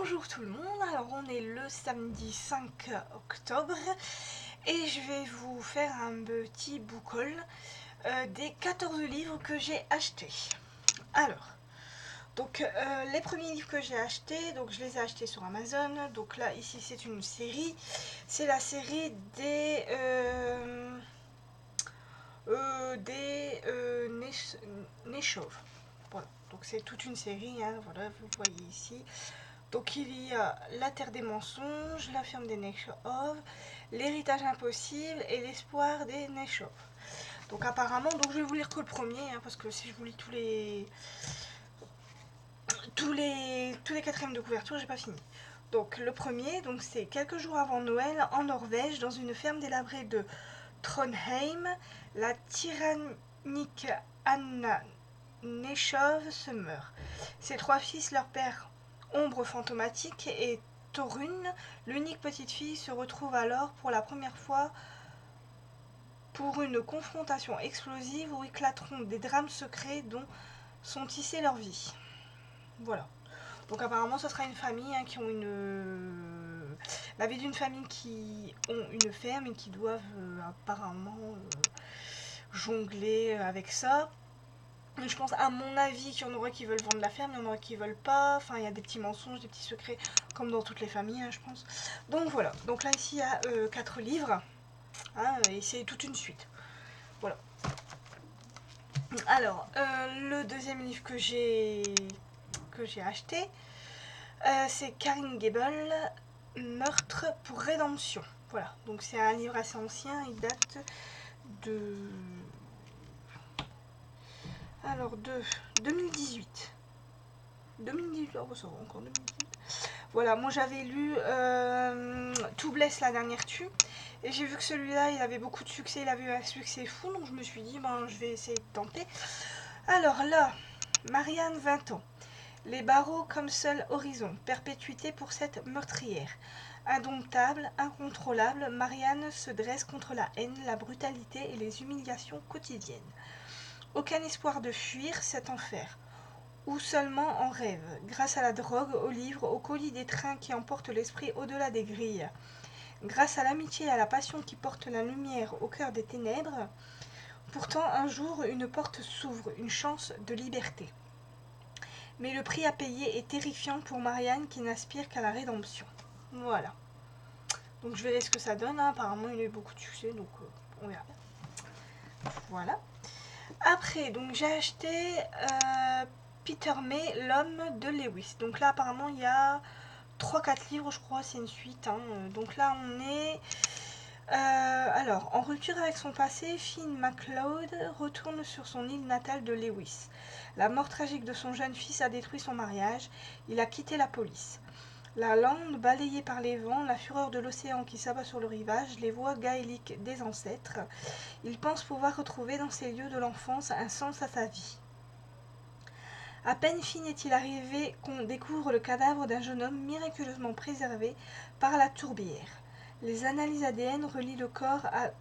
Bonjour tout le monde, alors on est le samedi 5 octobre et je vais vous faire un petit book haul des 14 livres que j'ai achetés. Alors, donc les premiers livres que j'ai achetés, donc je les ai achetés sur Amazon. Donc là ici c'est une série, c'est la série Nechov. Voilà, donc c'est toute une série, hein, voilà, vous voyez ici. Donc il y a La Terre des mensonges, La ferme des Nechov, L'héritage impossible et L'espoir des Nechov. Donc apparemment, donc je vais vous lire que le premier, hein, parce que si je vous lis tous les quatrièmes de couverture, j'ai pas fini. Donc le premier, donc c'est quelques jours avant Noël en Norvège, dans une ferme délabrée de Trondheim, la tyrannique Anna Nechov se meurt. Ses trois fils, leur père Ombre fantomatique et Torune, l'unique petite fille, se retrouve alors pour la première fois pour une confrontation explosive où éclateront des drames secrets dont sont tissés leur vie. Voilà. Donc apparemment ce sera une famille qui ont la vie d'une famille qui ont une ferme et qui doivent apparemment jongler avec ça. Je pense à mon avis qu'il y en aura qui veulent vendre la ferme, il y en aura qui veulent pas. Enfin, il y a des petits mensonges, des petits secrets, comme dans toutes les familles, hein, je pense. Donc voilà. Donc là, ici, il y a 4 livres. Hein, et c'est toute une suite. Voilà. Alors, le deuxième livre que j'ai acheté, c'est Karine Gable, Meurtre pour rédemption. Voilà. Donc c'est un livre assez ancien. Il date de... Alors, de 2018. 2018, oh, ça va encore 2018. Voilà, moi j'avais lu Tout blesse la dernière tue. Et j'ai vu que celui-là, il avait beaucoup de succès, il avait eu un succès fou. Donc je me suis dit, ben, je vais essayer de tenter. Alors là, Marianne, 20 ans. Les barreaux comme seul horizon. Perpétuité pour cette meurtrière. Indomptable, incontrôlable, Marianne se dresse contre la haine, la brutalité et les humiliations quotidiennes. Aucun espoir de fuir cet enfer. Ou seulement en rêve, grâce à la drogue, aux livres, aux colis des trains qui emportent l'esprit au-delà des grilles, grâce à l'amitié et à la passion qui portent la lumière au cœur des ténèbres, pourtant un jour une porte s'ouvre, une chance de liberté. Mais le prix à payer est terrifiant pour Marianne qui n'aspire qu'à la rédemption. Voilà. Donc je verrai ce que ça donne, hein. Apparemment il a eu beaucoup de succès, donc on verra bien. Voilà. Après, donc j'ai acheté Peter May, l'homme de Lewis. Donc là, apparemment, il y a 3-4 livres, je crois, c'est une suite. Hein. Donc là, on est... alors, en rupture avec son passé, Finn MacLeod retourne sur son île natale de Lewis. La mort tragique de son jeune fils a détruit son mariage. Il a quitté la police. La lande balayée par les vents, la fureur de l'océan qui s'abat sur le rivage, les voix gaéliques des ancêtres. Il pense pouvoir retrouver dans ces lieux de l'enfance un sens à sa vie. À peine Finn est-il arrivé qu'on découvre le cadavre d'un jeune homme miraculeusement préservé par la tourbière. Les analyses ADN relient le corps à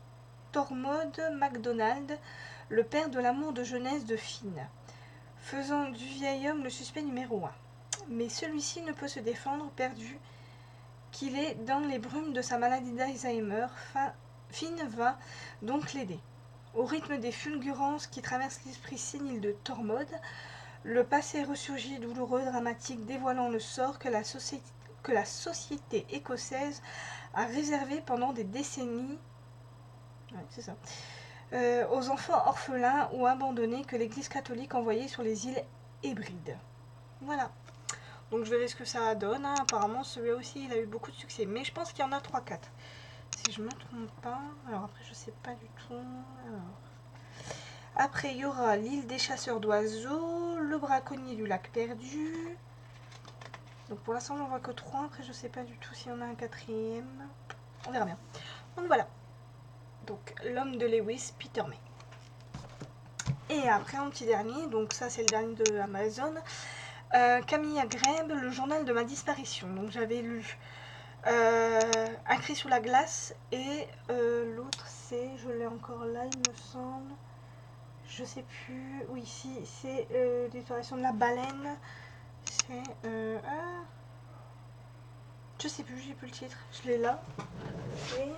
Tormod MacDonald, le père de l'amour de jeunesse de Finn, faisant du vieil homme le suspect numéro 1. Mais celui-ci ne peut se défendre, perdu qu'il est dans les brumes de sa maladie d'Alzheimer. Finn va donc l'aider. Au rythme des fulgurances qui traversent l'esprit sénile de Tormod, le passé ressurgit douloureux, dramatique, dévoilant le sort que la société écossaise a réservé pendant des décennies aux enfants orphelins ou abandonnés que l'Église catholique envoyait sur les îles Hébrides. Voilà. Donc je verrai ce que ça donne. Hein. Apparemment, celui-là aussi, il a eu beaucoup de succès. Mais je pense qu'il y en a 3-4. Si je ne me trompe pas. Alors après, je sais pas du tout. Alors... Après, il y aura l'île des chasseurs d'oiseaux, le braconnier du lac perdu. Donc pour l'instant, on n'en voit que 3. Après, je sais pas du tout s'il y en a un 4e. On verra bien. Donc voilà. Donc l'homme de Lewis, Peter May. Et après, un petit dernier. Donc ça, c'est le dernier de Amazon. Camilla Greb, le journal de ma disparition. Donc j'avais lu Un cri sous la glace. Et l'autre, c'est, je l'ai encore là, il me semble. Je sais plus. Oui, ici, c'est disparition de la baleine. C'est. je sais plus, j'ai plus le titre, je l'ai là. Et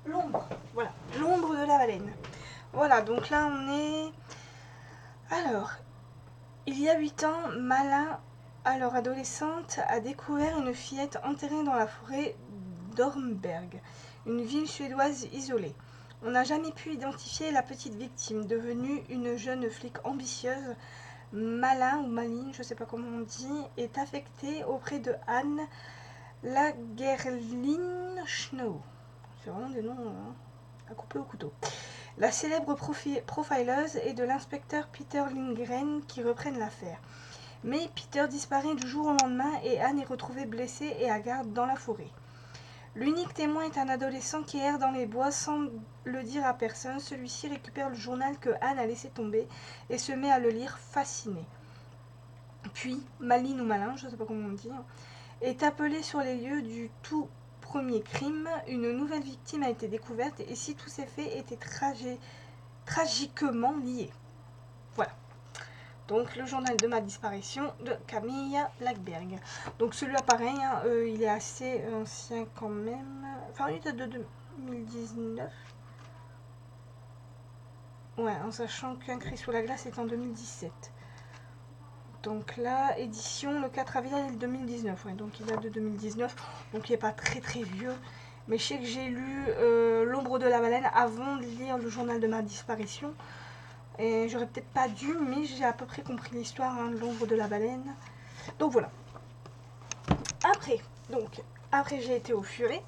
l'ombre, voilà, l'ombre de la baleine. Voilà, donc là on est... Alors, il y a 8 ans, Malin, alors adolescente, a découvert une fillette enterrée dans la forêt d'Ormberg, une ville suédoise isolée. On n'a jamais pu identifier la petite victime, devenue une jeune flic ambitieuse. Malin ou Maline, je ne sais pas comment on dit, est affectée auprès de Anne Lagerlin Schnow. C'est vraiment des noms à couper au couteau. La célèbre profileuse et de l'inspecteur Peter Lindgren qui reprennent l'affaire. Mais Peter disparaît du jour au lendemain et Anne est retrouvée blessée et à garde dans la forêt. L'unique témoin est un adolescent qui erre dans les bois sans le dire à personne. Celui-ci récupère le journal que Anne a laissé tomber et se met à le lire fasciné. Puis, Maline ou Malin, je ne sais pas comment on dit, est appelé sur les lieux du tout premier crime. Une nouvelle victime a été découverte et si tous ces faits étaient tragiquement liés. Voilà. Donc le journal de ma disparition de Camille Lackberg. Donc celui-là pareil, hein, il est assez ancien quand même. Enfin il date de 2019. Ouais, en sachant qu'un cri sous la glace est en 2017. Donc là, édition le 4 avril 2019. Ouais, donc il date de 2019. Donc il n'est pas très très vieux. Mais je sais que j'ai lu L'ombre de la baleine avant de lire le journal de ma disparition. Et j'aurais peut-être pas dû, mais j'ai à peu près compris l'histoire de l'ombre de la baleine. Donc voilà. Après j'ai été au Furet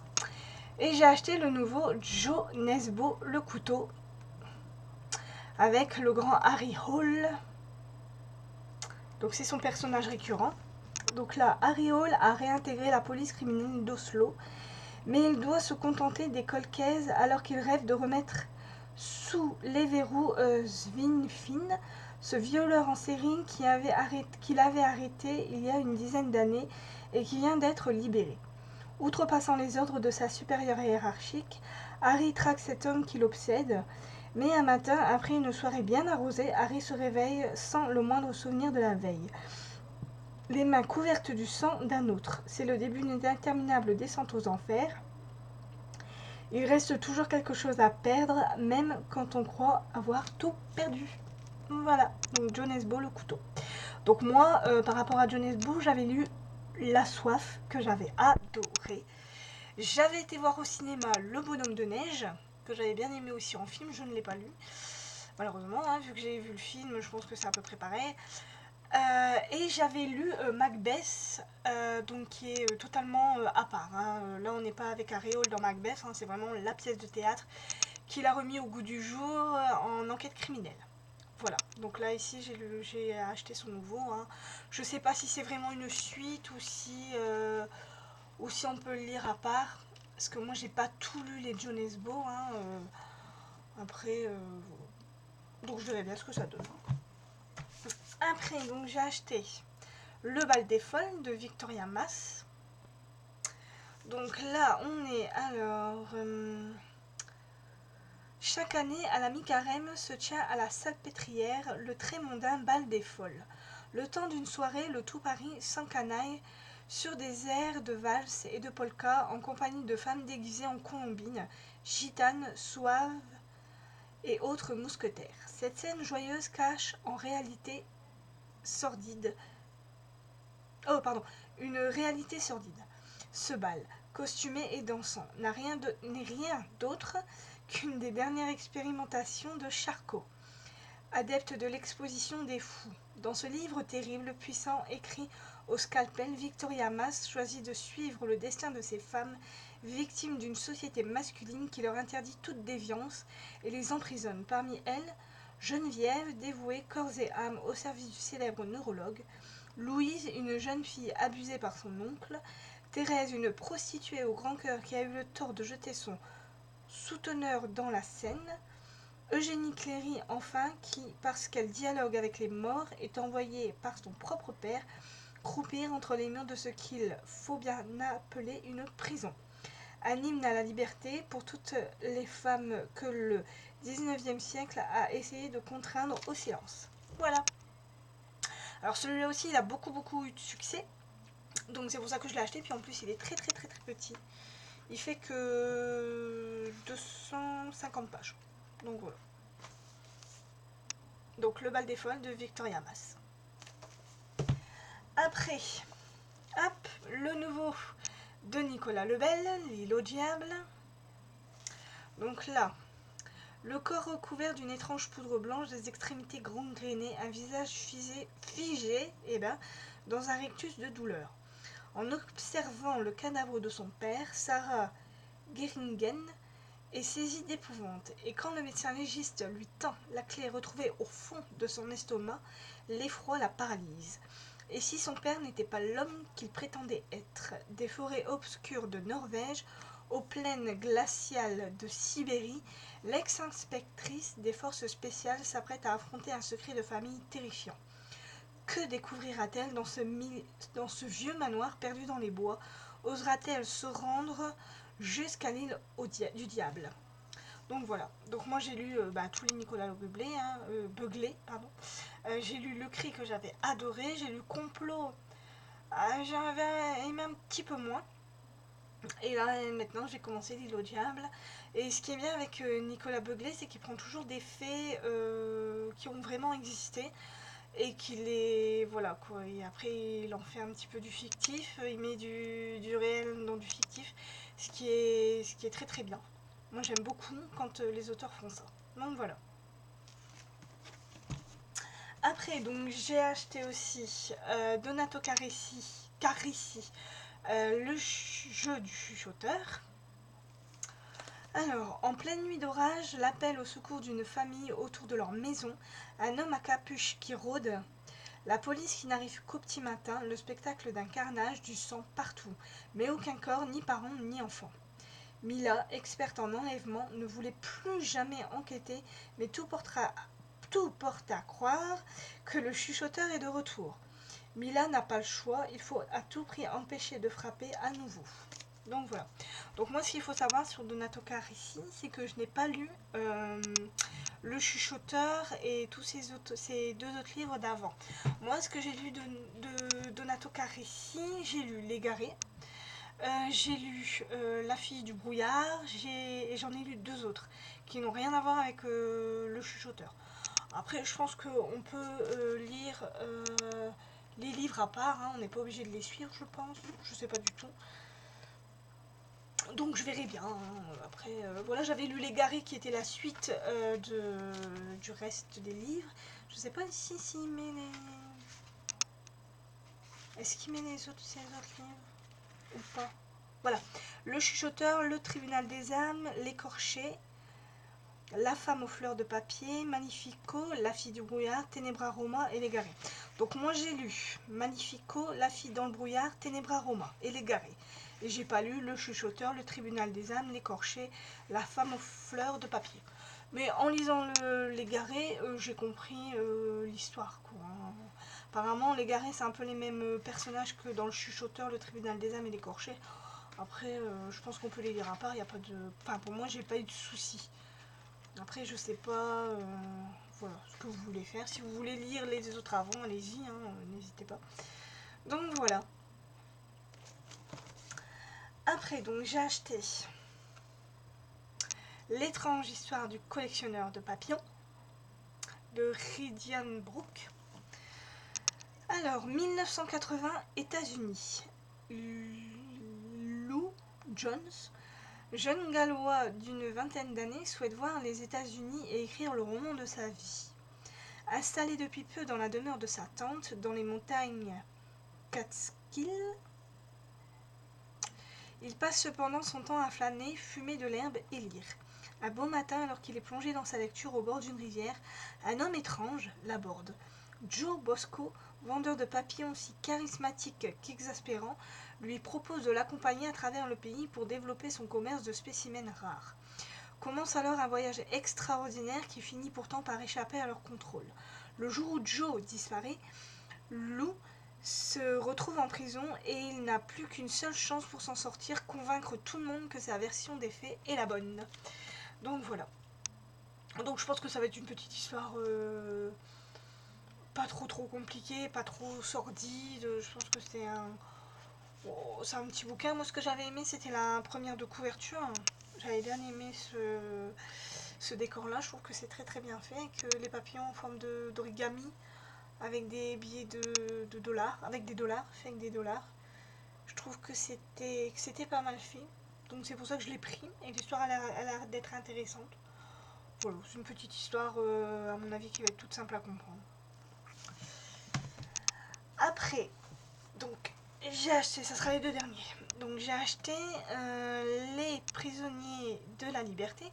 et j'ai acheté le nouveau Joe Nesbo, le couteau, avec le grand Harry Hole. Donc c'est son personnage récurrent. Donc là, Harry Hole a réintégré la police criminelle d'Oslo, mais il doit se contenter des cold cases alors qu'il rêve de remettre sous les verrous Svinfinn, ce violeur en série qu'il avait arrêté il y a une dizaine d'années et qui vient d'être libéré. Outrepassant les ordres de sa supérieure hiérarchique, Harry traque cet homme qui l'obsède, mais un matin, après une soirée bien arrosée, Harry se réveille sans le moindre souvenir de la veille. Les mains couvertes du sang d'un autre. C'est le début d'une interminable descente aux enfers. Il reste toujours quelque chose à perdre, même quand on croit avoir tout perdu. Voilà, donc Joe Nesbo, le couteau. Donc moi, par rapport à Joe Nesbo, j'avais lu La Soif, que j'avais adoré. J'avais été voir au cinéma Le Bonhomme de Neige, que j'avais bien aimé aussi en film, je ne l'ai pas lu. Malheureusement, hein, vu que j'ai vu le film, je pense que c'est à peu près pareil. Et j'avais lu Macbeth, donc qui est totalement à part. Hein. Là, on n'est pas avec Harry Hole dans Macbeth, hein, c'est vraiment la pièce de théâtre qu'il a remis au goût du jour en enquête criminelle. Voilà, donc là ici j'ai acheté son nouveau. Hein. Je sais pas si c'est vraiment une suite ou si on peut le lire à part. Parce que moi j'ai pas tout lu les Joe Nesbo. Hein, après, donc je verrai bien ce que ça donne. Après, donc j'ai acheté Le Bal des Folles de Victoria Mass. Donc là, on est alors... chaque année, à la mi-carême, se tient à la Salpêtrière le très mondain Bal des Folles. Le temps d'une soirée, le tout Paris s'encanaille sur des airs de valse et de polka en compagnie de femmes déguisées en colombines, gitanes, souaves et autres mousquetaires. Cette scène joyeuse cache en réalité sordide. Une réalité sordide. Ce bal, costumé et dansant, n'est rien d'autre qu'une des dernières expérimentations de Charcot, adepte de l'exposition des fous. Dans ce livre terrible, puissant, écrit au scalpel, Victoria Mass choisit de suivre le destin de ces femmes, victimes d'une société masculine qui leur interdit toute déviance et les emprisonne. Parmi elles, Geneviève, dévouée corps et âme au service du célèbre neurologue, Louise, une jeune fille abusée par son oncle, Thérèse, une prostituée au grand cœur qui a eu le tort de jeter son souteneur dans la Seine, Eugénie Cléry, enfin, qui, parce qu'elle dialogue avec les morts, est envoyée par son propre père croupir entre les murs de ce qu'il faut bien appeler une prison. Un hymne à la liberté pour toutes les femmes que le XIXe siècle a essayé de contraindre au silence. Voilà. Alors celui-là aussi, il a beaucoup eu de succès. Donc c'est pour ça que je l'ai acheté. Puis en plus il est très très très très petit. Il fait que 250 pages. Donc voilà. Donc le bal des folles de Victoria Mass. Après, hop, le nouveau de Nicolas Lebel, L'île au diable. Donc là, le corps recouvert d'une étrange poudre blanche, des extrémités gangrénées, un visage figé dans un rictus de douleur. En observant le cadavre de son père, Sarah Geringen est saisie d'épouvante, et quand le médecin légiste lui tend la clé retrouvée au fond de son estomac, l'effroi la paralyse. Et si son père n'était pas l'homme qu'il prétendait être, des forêts obscures de Norvège aux plaines glaciales de Sibérie, l'ex-inspectrice des forces spéciales s'apprête à affronter un secret de famille terrifiant. Que découvrira-t-elle dans ce vieux manoir perdu dans les bois? Osera-t-elle se rendre jusqu'à l'île du diable? Donc voilà. Donc moi j'ai lu tous les Nicolas Beuglé, pardon. J'ai lu Le Cri que j'avais adoré. J'ai lu Complot. J'avais aimé un petit peu moins. Et là maintenant j'ai commencé L'île au diable. Et ce qui est bien avec Nicolas Beuglé, c'est qu'il prend toujours des faits qui ont vraiment existé. Et qu'il est... Voilà quoi. Et après il en fait un petit peu du fictif. Il met du réel dans du fictif. Ce qui est très très bien. Moi j'aime beaucoup quand les auteurs font ça. Donc voilà. Après donc j'ai acheté aussi Donato Carissi, le jeu du chuchoteur. Alors, en pleine nuit d'orage, l'appel au secours d'une famille autour de leur maison, un homme à capuche qui rôde, la police qui n'arrive qu'au petit matin, le spectacle d'un carnage, du sang partout, mais aucun corps, ni parents, ni enfants. Mila, experte en enlèvement, ne voulait plus jamais enquêter, mais tout porte à croire que le chuchoteur est de retour. Mila n'a pas le choix, il faut à tout prix empêcher de frapper à nouveau. Donc voilà. Donc moi ce qu'il faut savoir sur Donato Carissi, c'est que je n'ai pas lu Le Chuchoteur et tous ces deux autres livres d'avant. Moi ce que j'ai lu de Donato Carissi, j'ai lu L'Égaré, j'ai lu La fille du brouillard, et j'en ai lu deux autres qui n'ont rien à voir avec Le Chuchoteur. Après je pense qu'on peut lire les livres à part, hein, on n'est pas obligé de les suivre je pense, je sais pas du tout. Donc je verrai bien. Hein. Après, voilà, j'avais lu L'Égaré qui était la suite du reste des livres. Je sais pas s'il met les... Est-ce qu'il met ces autres livres ou pas? Voilà. Le Chuchoteur, Le Tribunal des âmes, L'Écorché, La femme aux fleurs de papier, Magnifico, La fille du brouillard, Ténébra Roma et L'Égaré. Donc moi j'ai lu Magnifico, La fille dans le brouillard, Ténébra Roma et L'Égaré. Et j'ai pas lu Le Chuchoteur, Le Tribunal des âmes, L'Écorché, La femme aux fleurs de papier. Mais en lisant L'Égaré, j'ai compris l'histoire. Quoi. Apparemment, L'Égaré, c'est un peu les mêmes personnages que dans Le Chuchoteur, Le Tribunal des âmes et L'Écorché. Après, je pense qu'on peut les lire à part. Y a pas de... Enfin, pour moi, j'ai pas eu de soucis. Après, je sais pas voilà, ce que vous voulez faire. Si vous voulez lire les autres avant, allez-y, hein, n'hésitez pas. Donc voilà. Après, donc j'ai acheté L'étrange histoire du collectionneur de papillons de Ridian Brooke. Alors, 1980, États-Unis. Lou Jones, jeune gallois d'une vingtaine d'années, souhaite voir les États-Unis et écrire le roman de sa vie. Installé depuis peu dans la demeure de sa tante, dans les montagnes Catskills, il passe cependant son temps à flâner, fumer de l'herbe et lire. Un beau matin, alors qu'il est plongé dans sa lecture au bord d'une rivière, un homme étrange l'aborde. Joe Bosco, vendeur de papillons aussi charismatique qu'exaspérant, lui propose de l'accompagner à travers le pays pour développer son commerce de spécimens rares. Commence alors un voyage extraordinaire qui finit pourtant par échapper à leur contrôle. Le jour où Joe disparaît, Lou se retrouve en prison et il n'a plus qu'une seule chance pour s'en sortir, convaincre tout le monde que sa version des faits est la bonne. Donc voilà. Donc je pense que ça va être une petite histoire pas trop compliquée, pas trop sordide. Je pense que c'est Oh, c'est un petit bouquin. Moi, ce que j'avais aimé, c'était la première de couverture. J'avais bien aimé ce décor-là. Je trouve que c'est très très bien fait. Que les papillons en forme d'origami avec des billets de dollars, avec des dollars, fait avec des dollars. Je trouve que c'était pas mal fait. Donc c'est pour ça que je l'ai pris. Et l'histoire a l'air d'être intéressante. Voilà, c'est une petite histoire, à mon avis, qui va être toute simple à comprendre. Après, donc, j'ai acheté, ça sera les deux derniers. Donc j'ai acheté Les prisonniers de la liberté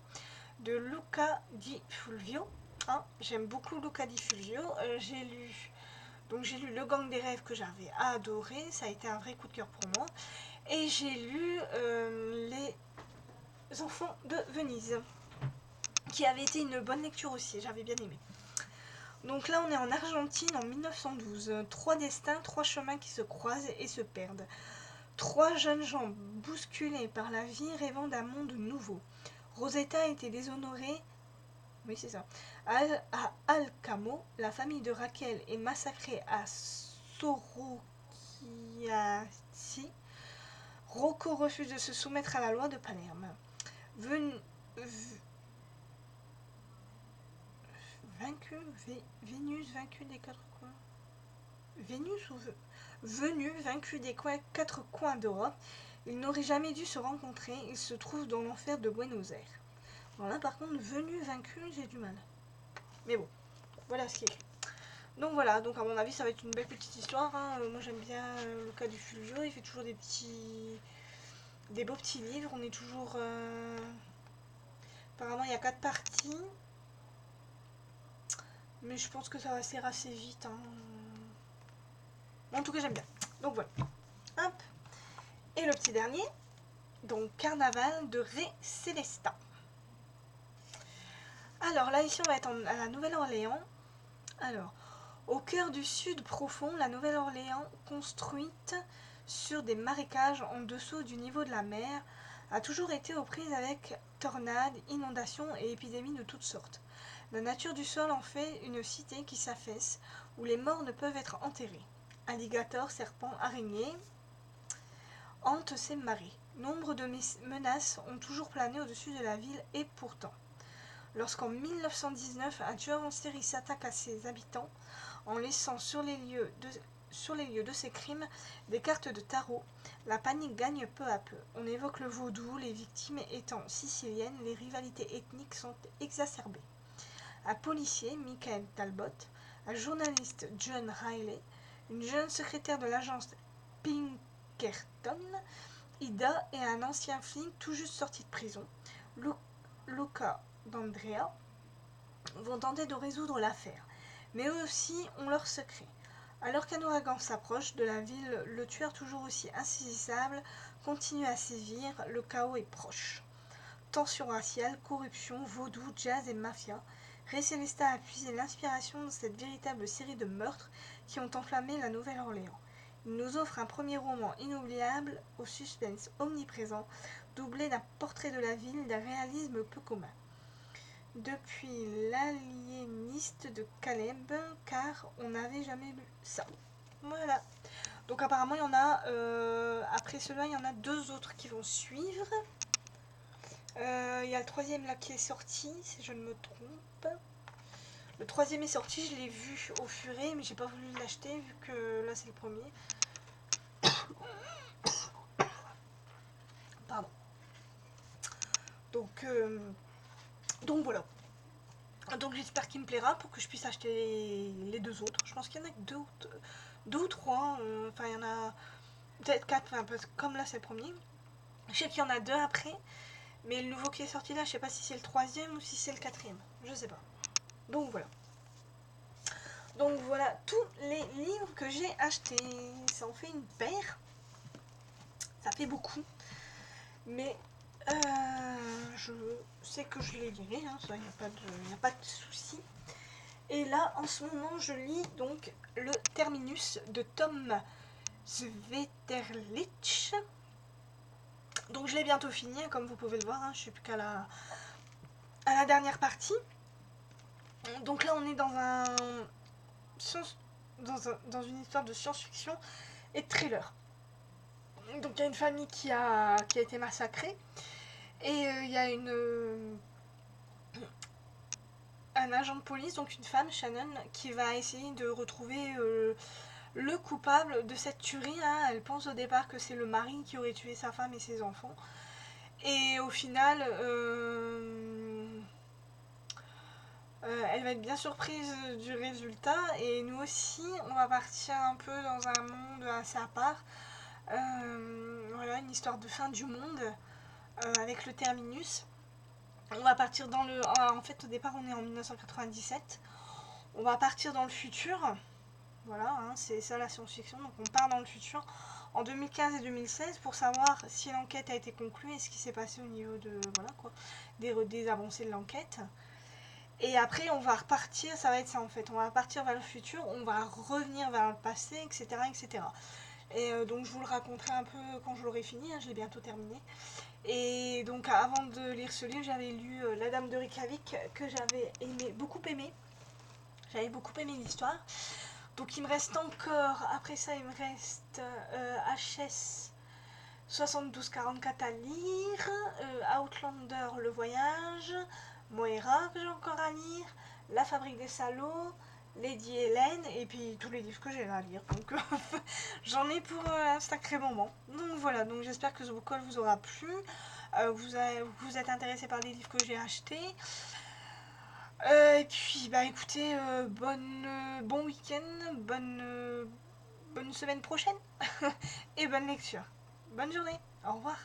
de Luca Di Fulvio. Hein, j'aime beaucoup Luca Di Fulvio. J'ai lu Le Gang des rêves que j'avais adoré. Ça a été un vrai coup de cœur pour moi. Et j'ai lu Les enfants de Venise, qui avait été une bonne lecture aussi. J'avais bien aimé. Donc là, on est en Argentine en 1912. 3 destins, 3 chemins qui se croisent et se perdent. 3 jeunes gens bousculés par la vie, rêvant d'un monde nouveau. Rosetta a été déshonorée. Oui, c'est ça. À Alcamo, la famille de Raquel est massacrée à Sorocchiasi. Rocco refuse de se soumettre à la loi de Palerme. Vénus vaincu des 4 coins. Vénus ou Venu vaincu des 4 coins d'Europe, ils n'auraient jamais dû se rencontrer. Ils se trouvent dans l'enfer de Buenos Aires. Alors là, par contre, venu vaincu, j'ai du mal. Mais bon, voilà ce qui est écrit. Donc voilà, donc à mon avis, ça va être une belle petite histoire. Hein. Moi, j'aime bien le cas du Fulvio. Il fait toujours des beaux petits livres. On est toujours. Apparemment, il y a 4 parties. Mais je pense que ça va se faire assez vite. Hein. En tout cas, j'aime bien. Donc voilà. Hop. Et le petit dernier, donc Carnaval de Ré Célestin. Alors là, ici, on va être à la Nouvelle-Orléans. Alors, au cœur du sud profond, la Nouvelle-Orléans, construite sur des marécages en dessous du niveau de la mer, a toujours été aux prises avec tornades, inondations et épidémies de toutes sortes. La nature du sol en fait une cité qui s'affaisse, où les morts ne peuvent être enterrés. Alligators, serpents, araignées hantent ces marées. Nombre de menaces ont toujours plané au-dessus de la ville et pourtant, lorsqu'en 1919 un tueur en série s'attaque à ses habitants en laissant sur les lieux de ces crimes des cartes de tarot, la panique gagne peu à peu. On évoque le vaudou, les victimes étant siciliennes, les rivalités ethniques sont exacerbées. Un policier, Michael Talbot, un journaliste, John Riley, une jeune secrétaire de l'agence Pinkerton, Ida et un ancien flic tout juste sorti de prison, Luca d'Andrea, vont tenter de résoudre l'affaire. Mais eux aussi ont leurs secrets. Alors qu'un ouragan s'approche de la ville, le tueur toujours aussi insaisissable continue à sévir, le chaos est proche. Tensions raciales, corruption, vaudou, jazz et mafia, Ré Célestin a puisé l'inspiration dans cette véritable série de meurtres qui ont enflammé la Nouvelle-Orléans. Il nous offre un premier roman inoubliable, au suspense omniprésent, doublé d'un portrait de la ville, d'un réalisme peu commun. Depuis L'aliéniste de Caleb, car on n'avait jamais lu ça. Voilà. Donc apparemment, il y en a, après cela, il y en a 2 autres qui vont suivre. Il y a le 3e là qui est sorti, si je ne me trompe. Le 3e est sorti, je l'ai vu au furet, mais j'ai pas voulu l'acheter vu que là c'est le premier. Pardon. Donc voilà. Donc j'espère qu'il me plaira pour que je puisse acheter les 2 autres. Je pense qu'il y en a que 2 ou 3. Enfin, il y en a peut-être 4, enfin, comme là c'est le premier. Je sais qu'il y en a 2 après. Mais le nouveau qui est sorti là, je sais pas si c'est le 3e ou si c'est le 4e. Je sais pas. Donc voilà. Donc voilà tous les livres que j'ai achetés. Ça en fait une paire. Ça fait beaucoup. Mais je sais que je les lirai. Hein, ça, il n'y a pas de souci. Et là, en ce moment, je lis donc le Terminus de Tom Zweterlich. Donc je l'ai bientôt fini, comme vous pouvez le voir. Hein, je suis plus qu'à la dernière partie. Donc là, on est dans une histoire de science-fiction et de thriller. Donc il y a une famille qui a été massacrée. Et il y a un agent de police, donc une femme, Shannon, qui va essayer de retrouver le coupable de cette tuerie. Hein. Elle pense au départ que c'est le mari qui aurait tué sa femme et ses enfants. Et au final, elle va être bien surprise du résultat. Et nous aussi, on va partir un peu dans un monde assez à part. Voilà, une histoire de fin du monde avec le terminus. On va partir dans le... En fait, au départ, on est en 1997. On va partir dans le futur. Voilà, hein, c'est ça la science-fiction. Donc on part dans le futur en 2015 et 2016 pour savoir si l'enquête a été conclue et ce qui s'est passé au niveau de... Voilà quoi, des avancées de l'enquête. Et après, on va repartir, ça va être ça en fait. On va partir vers le futur, on va revenir vers le passé, etc. etc. Et donc je vous le raconterai un peu quand je l'aurai fini, hein, je l'ai bientôt terminé. Et donc avant de lire ce livre, j'avais lu La Dame de Reykjavik que j'avais beaucoup aimé. J'avais beaucoup aimé l'histoire. Donc il me reste encore, après ça il me reste HS 7244 à lire, Outlander le voyage, Moira que j'ai encore à lire, La Fabrique des salauds, Lady Hélène et puis tous les livres que j'ai à lire. Donc j'en ai pour un sacré moment. Donc voilà, donc j'espère que ce book haul vous aura plu. Vous êtes intéressé par les livres que j'ai achetés. Et puis bah écoutez, bon week-end, bonne semaine prochaine et bonne lecture. Bonne journée, au revoir.